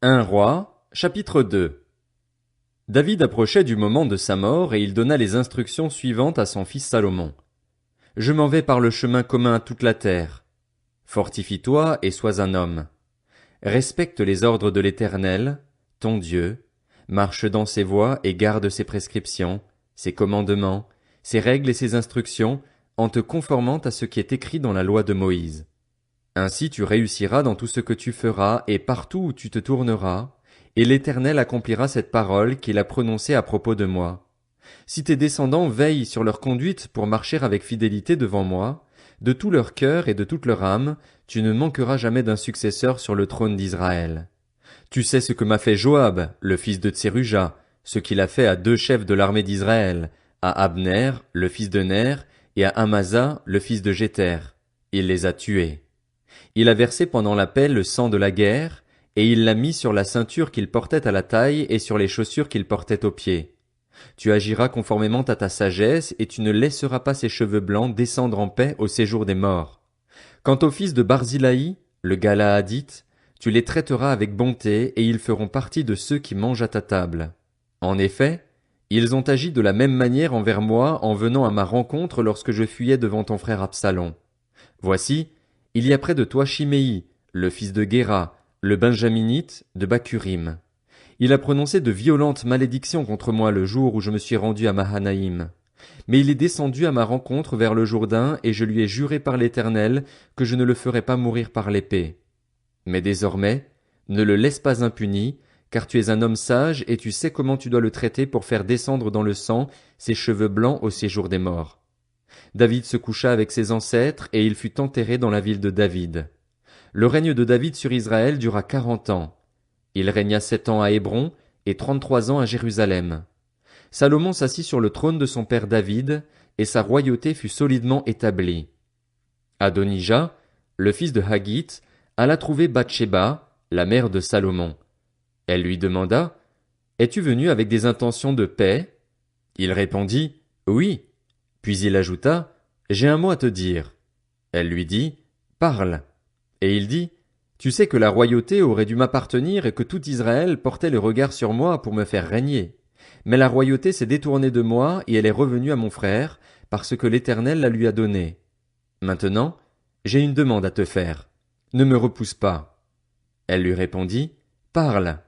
Un roi, chapitre 2. David approchait du moment de sa mort et il donna les instructions suivantes à son fils Salomon. Je m'en vais par le chemin commun à toute la terre. Fortifie-toi et sois un homme. Respecte les ordres de l'Éternel, ton Dieu, marche dans ses voies et garde ses prescriptions, ses commandements, ses règles et ses instructions, en te conformant à ce qui est écrit dans la loi de Moïse. Ainsi tu réussiras dans tout ce que tu feras et partout où tu te tourneras, et l'Éternel accomplira cette parole qu'il a prononcée à propos de moi. Si tes descendants veillent sur leur conduite pour marcher avec fidélité devant moi, de tout leur cœur et de toute leur âme, tu ne manqueras jamais d'un successeur sur le trône d'Israël. Tu sais ce que m'a fait Joab, le fils de Tseruja, ce qu'il a fait à deux chefs de l'armée d'Israël, à Abner, le fils de Ner, et à Amasa, le fils de Jéter. Il les a tués. Il a versé pendant la paix le sang de la guerre, et il l'a mis sur la ceinture qu'il portait à la taille et sur les chaussures qu'il portait aux pieds. Tu agiras conformément à ta sagesse, et tu ne laisseras pas ses cheveux blancs descendre en paix au séjour des morts. Quant aux fils de Barzilaï, le Galaadite, tu les traiteras avec bonté, et ils feront partie de ceux qui mangent à ta table. En effet, ils ont agi de la même manière envers moi en venant à ma rencontre lorsque je fuyais devant ton frère Absalom. Voici, il y a près de toi Chiméi, le fils de Guéra, le Benjaminite de Bakurim. Il a prononcé de violentes malédictions contre moi le jour où je me suis rendu à Mahanaïm. Mais il est descendu à ma rencontre vers le Jourdain, et je lui ai juré par l'Éternel que je ne le ferai pas mourir par l'épée. Mais désormais, ne le laisse pas impuni, car tu es un homme sage et tu sais comment tu dois le traiter pour faire descendre dans le sang ses cheveux blancs au séjour des morts. David se coucha avec ses ancêtres, et il fut enterré dans la ville de David. Le règne de David sur Israël dura 40 ans. Il régna 7 ans à Hébron, et 33 ans à Jérusalem. Salomon s'assit sur le trône de son père David, et sa royauté fut solidement établie. Adonijah, le fils de Haggith, alla trouver Bathsheba, la mère de Salomon. Elle lui demanda, Es-tu venu avec des intentions de paix? Il répondit, Oui. Puis il ajouta, J'ai un mot à te dire. Elle lui dit, Parle. Et il dit, Tu sais que la royauté aurait dû m'appartenir et que tout Israël portait le regard sur moi pour me faire régner. Mais la royauté s'est détournée de moi et elle est revenue à mon frère, parce que l'Éternel la lui a donnée. Maintenant, j'ai une demande à te faire. Ne me repousse pas. Elle lui répondit, Parle.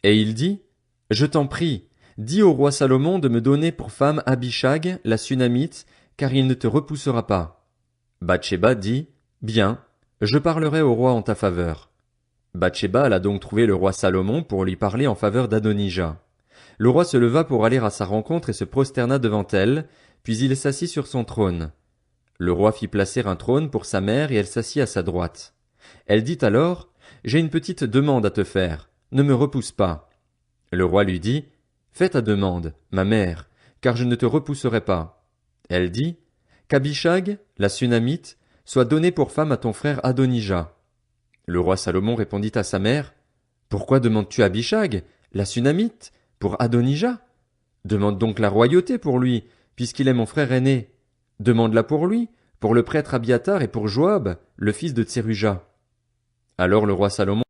Et il dit, Je t'en prie, dis au roi Salomon de me donner pour femme Abishag, la Sunamite, car il ne te repoussera pas. Bathsheba dit, Bien, je parlerai au roi en ta faveur. Bathsheba alla donc trouver le roi Salomon pour lui parler en faveur d'Adonijah. Le roi se leva pour aller à sa rencontre et se prosterna devant elle, puis il s'assit sur son trône. Le roi fit placer un trône pour sa mère et elle s'assit à sa droite. Elle dit alors, J'ai une petite demande à te faire, ne me repousse pas. Le roi lui dit, Fais ta demande, ma mère, car je ne te repousserai pas. Elle dit, Qu'Abishag, la Sunamite, soit donnée pour femme à ton frère Adonijah. Le roi Salomon répondit à sa mère, Pourquoi demandes-tu Abishag, la Sunamite, pour Adonijah? Demande donc la royauté pour lui, puisqu'il est mon frère aîné. Demande-la pour lui, pour le prêtre Abiatar et pour Joab, le fils de Tseruja. Alors le roi Salomon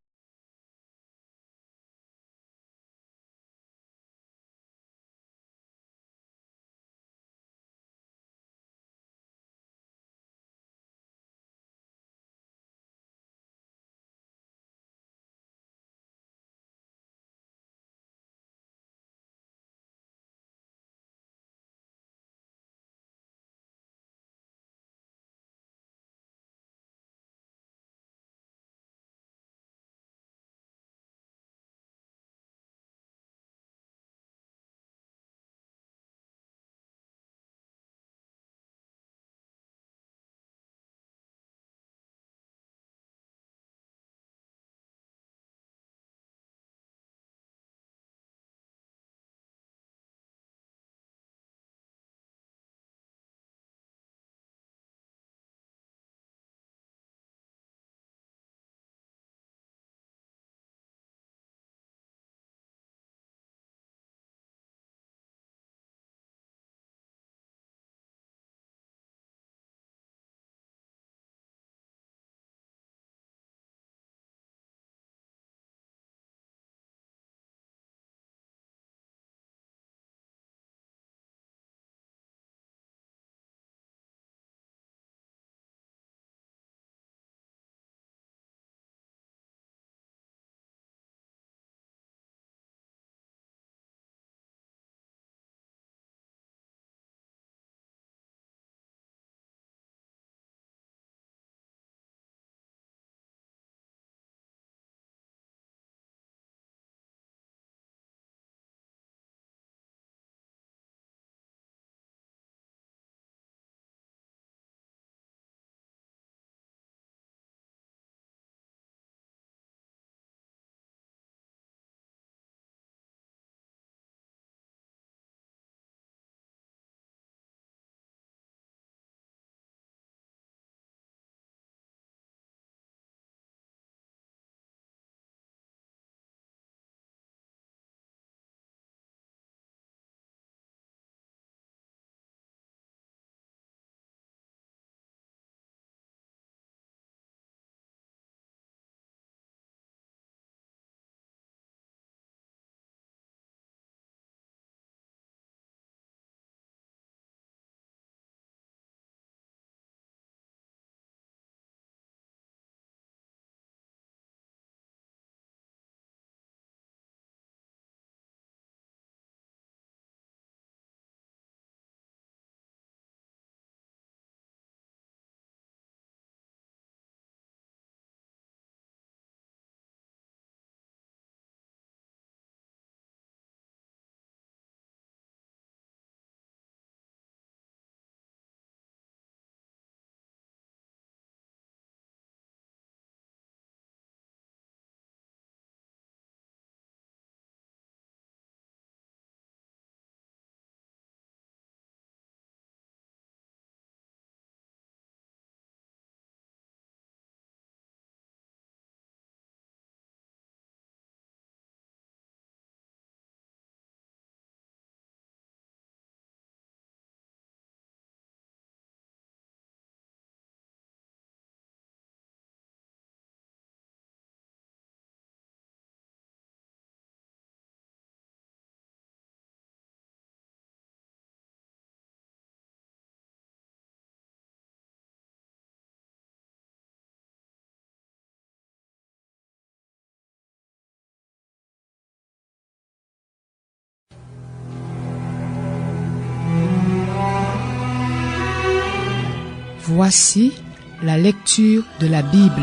Voici la lecture de la Bible.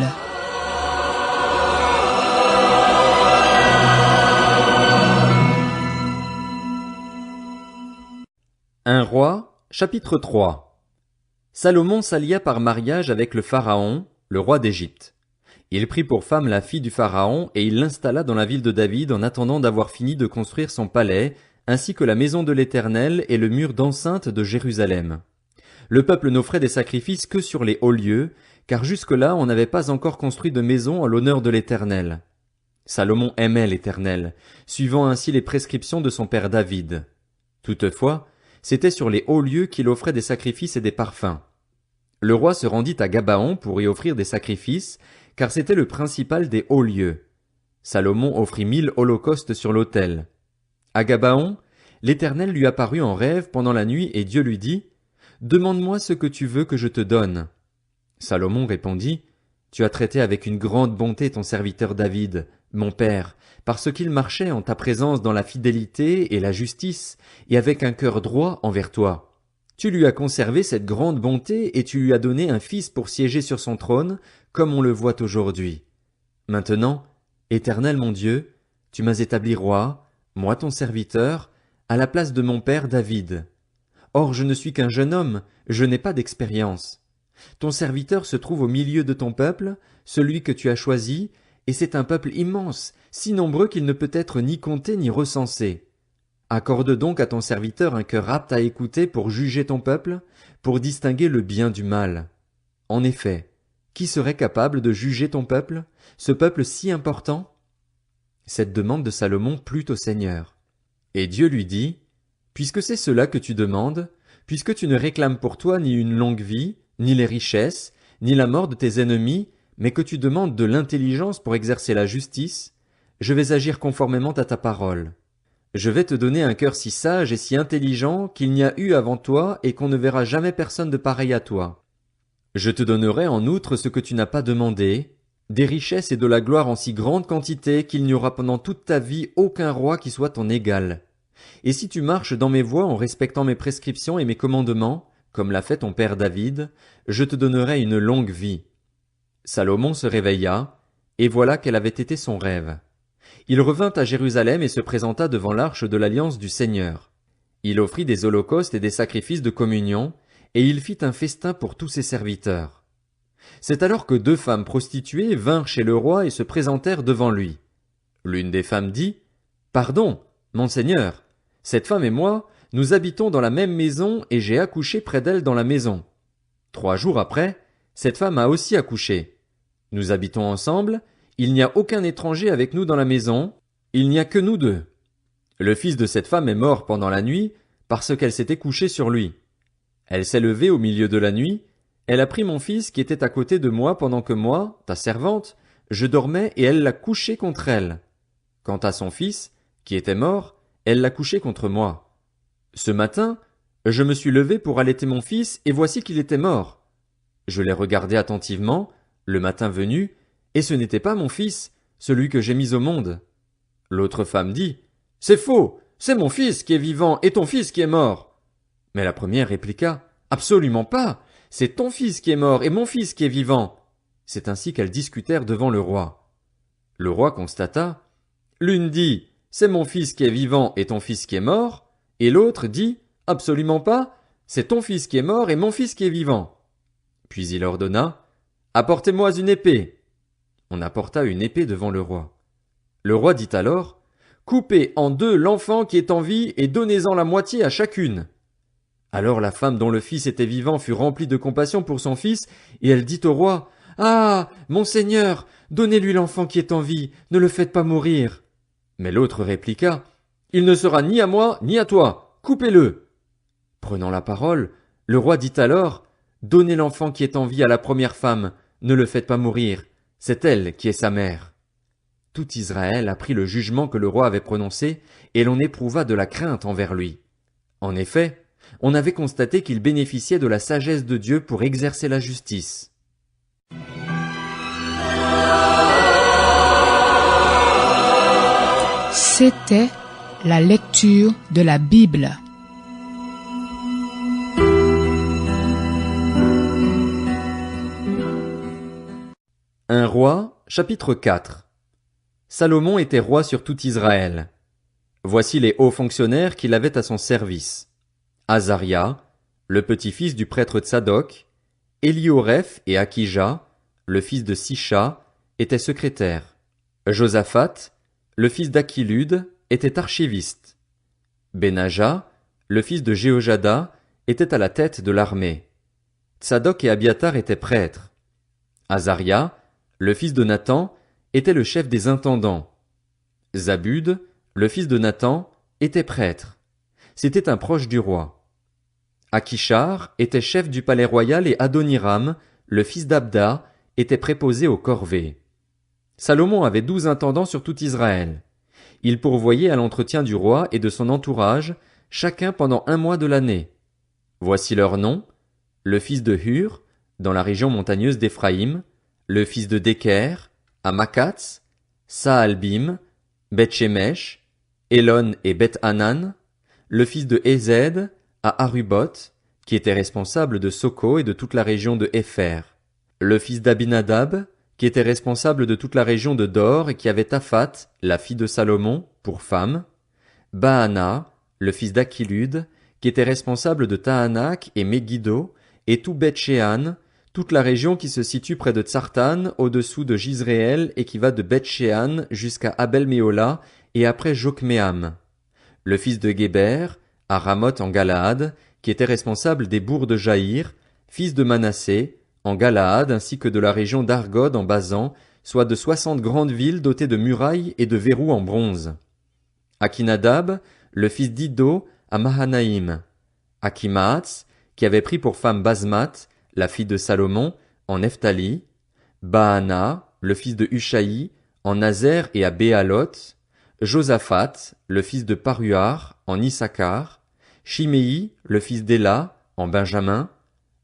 Un roi, chapitre 3. Salomon s'allia par mariage avec le Pharaon, le roi d'Égypte. Il prit pour femme la fille du Pharaon et il l'installa dans la ville de David en attendant d'avoir fini de construire son palais, ainsi que la maison de l'Éternel et le mur d'enceinte de Jérusalem. Le peuple n'offrait des sacrifices que sur les hauts lieux, car jusque-là on n'avait pas encore construit de maison en l'honneur de l'Éternel. Salomon aimait l'Éternel, suivant ainsi les prescriptions de son père David. Toutefois, c'était sur les hauts lieux qu'il offrait des sacrifices et des parfums. Le roi se rendit à Gabaon pour y offrir des sacrifices, car c'était le principal des hauts lieux. Salomon offrit 1000 holocaustes sur l'autel. À Gabaon, l'Éternel lui apparut en rêve pendant la nuit et Dieu lui dit : « Demande-moi ce que tu veux que je te donne. » Salomon répondit : « Tu as traité avec une grande bonté ton serviteur David, mon père, parce qu'il marchait en ta présence dans la fidélité et la justice, et avec un cœur droit envers toi. Tu lui as conservé cette grande bonté et tu lui as donné un fils pour siéger sur son trône, comme on le voit aujourd'hui. Maintenant, Éternel mon Dieu, tu m'as établi roi, moi ton serviteur, à la place de mon père David. Or je ne suis qu'un jeune homme, je n'ai pas d'expérience. Ton serviteur se trouve au milieu de ton peuple, celui que tu as choisi, et c'est un peuple immense, si nombreux qu'il ne peut être ni compté ni recensé. Accorde donc à ton serviteur un cœur apte à écouter pour juger ton peuple, pour distinguer le bien du mal. En effet, qui serait capable de juger ton peuple, ce peuple si important ? » Cette demande de Salomon plut au Seigneur. Et Dieu lui dit : « Puisque c'est cela que tu demandes, puisque tu ne réclames pour toi ni une longue vie, ni les richesses, ni la mort de tes ennemis, mais que tu demandes de l'intelligence pour exercer la justice, je vais agir conformément à ta parole. Je vais te donner un cœur si sage et si intelligent qu'il n'y a eu avant toi et qu'on ne verra jamais personne de pareil à toi. Je te donnerai en outre ce que tu n'as pas demandé, des richesses et de la gloire en si grande quantité qu'il n'y aura pendant toute ta vie aucun roi qui soit ton égal. Et si tu marches dans mes voies en respectant mes prescriptions et mes commandements, comme l'a fait ton père David, je te donnerai une longue vie. » Salomon se réveilla, et voilà quel avait été son rêve. Il revint à Jérusalem et se présenta devant l'arche de l'alliance du Seigneur. Il offrit des holocaustes et des sacrifices de communion, et il fit un festin pour tous ses serviteurs. C'est alors que 2 femmes prostituées vinrent chez le roi et se présentèrent devant lui. L'une des femmes dit : « Pardon, mon Seigneur, cette femme et moi, nous habitons dans la même maison et j'ai accouché près d'elle dans la maison. 3 jours après, cette femme a aussi accouché. Nous habitons ensemble, il n'y a aucun étranger avec nous dans la maison, il n'y a que nous 2. Le fils de cette femme est mort pendant la nuit parce qu'elle s'était couchée sur lui. Elle s'est levée au milieu de la nuit, elle a pris mon fils qui était à côté de moi pendant que moi, ta servante, je dormais et elle l'a couché contre elle. Quant à son fils, qui était mort, elle l'a couché contre moi. Ce matin, je me suis levé pour allaiter mon fils et voici qu'il était mort. Je l'ai regardé attentivement, le matin venu, et ce n'était pas mon fils, celui que j'ai mis au monde. L'autre femme dit : « C'est faux, c'est mon fils qui est vivant et ton fils qui est mort. » Mais la première répliqua : « Absolument pas, c'est ton fils qui est mort et mon fils qui est vivant. » C'est ainsi qu'elles discutèrent devant le roi. Le roi constata : l'une dit : « C'est mon fils qui est vivant et ton fils qui est mort. » Et l'autre dit : « Absolument pas, c'est ton fils qui est mort et mon fils qui est vivant. » Puis il ordonna : « Apportez-moi une épée. » On apporta une épée devant le roi. Le roi dit alors : « Coupez en 2 l'enfant qui est en vie et donnez-en la moitié à chacune. » Alors la femme dont le fils était vivant fut remplie de compassion pour son fils, et elle dit au roi : « Ah, mon Seigneur, donnez-lui l'enfant qui est en vie, ne le faites pas mourir. » Mais l'autre répliqua : « Il ne sera ni à moi ni à toi, coupez-le. » Prenant la parole, le roi dit alors : « Donnez l'enfant qui est en vie à la première femme, ne le faites pas mourir, c'est elle qui est sa mère. » Tout Israël apprit le jugement que le roi avait prononcé, et l'on éprouva de la crainte envers lui. En effet, on avait constaté qu'il bénéficiait de la sagesse de Dieu pour exercer la justice. C'était la lecture de la Bible. Un roi, chapitre 4. Salomon était roi sur tout Israël. Voici les hauts fonctionnaires qu'il avait à son service. Azaria, le petit-fils du prêtre Tsadok, Élioreph et Akija, le fils de Sisha, étaient secrétaires. Josaphat, le fils d'Achilud, était archiviste. Benaja, le fils de Jéhojada, était à la tête de l'armée. Tsadok et Abiatar étaient prêtres. Azaria, le fils de Nathan, était le chef des intendants. Zabud, le fils de Nathan, était prêtre. C'était un proche du roi. Akishar était chef du palais royal et Adoniram, le fils d'Abda, était préposé aux corvées. Salomon avait 12 intendants sur tout Israël. Il pourvoyait à l'entretien du roi et de son entourage, chacun pendant 1 mois de l'année. Voici leurs noms: le fils de Hur, dans la région montagneuse d'Éphraïm, le fils de Deker, à Makatz, Saalbim, Beth-Shemesh, Elon et Beth-Hanan, le fils de Ézed, à Aruboth, qui était responsable de Soko et de toute la région de Épher, le fils d'Abinadab, qui était responsable de toute la région de Dor et qui avait Taphat, la fille de Salomon, pour femme, Baana, le fils d'Achilud, qui était responsable de Tahanak et Megiddo, et tout Beth-Shean, toute la région qui se situe près de Tsartan, au-dessous de Jizréel et qui va de Beth-Shean jusqu'à Abel-Méhola et après Jokmeam. Le fils de Géber, à Ramoth en Galaad, qui était responsable des bourgs de Jaïr, fils de Manassé, en Galaad ainsi que de la région d'Argod en Basan, soit de 60 grandes villes dotées de murailles et de verrous en bronze. Akinadab, le fils d'Iddo, à Mahanaïm. Akimaatz, qui avait pris pour femme Basmath, la fille de Salomon, en Nephtali. Baana, le fils de Hushaï, en Nazer et à Béaloth. Josaphat, le fils de Paruar, en Issachar. Shimei, le fils d'Éla, en Benjamin.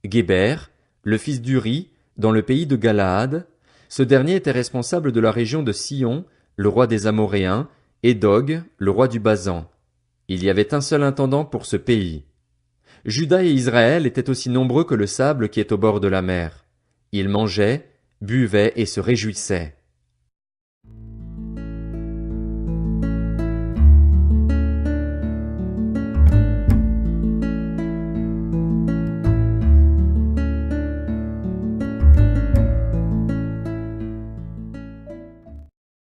Géber, le fils d'Uri, dans le pays de Galaad. Ce dernier était responsable de la région de Sion, le roi des Amoréens, et d'Og, le roi du Basan. Il y avait un seul intendant pour ce pays. Juda et Israël étaient aussi nombreux que le sable qui est au bord de la mer. Ils mangeaient, buvaient et se réjouissaient.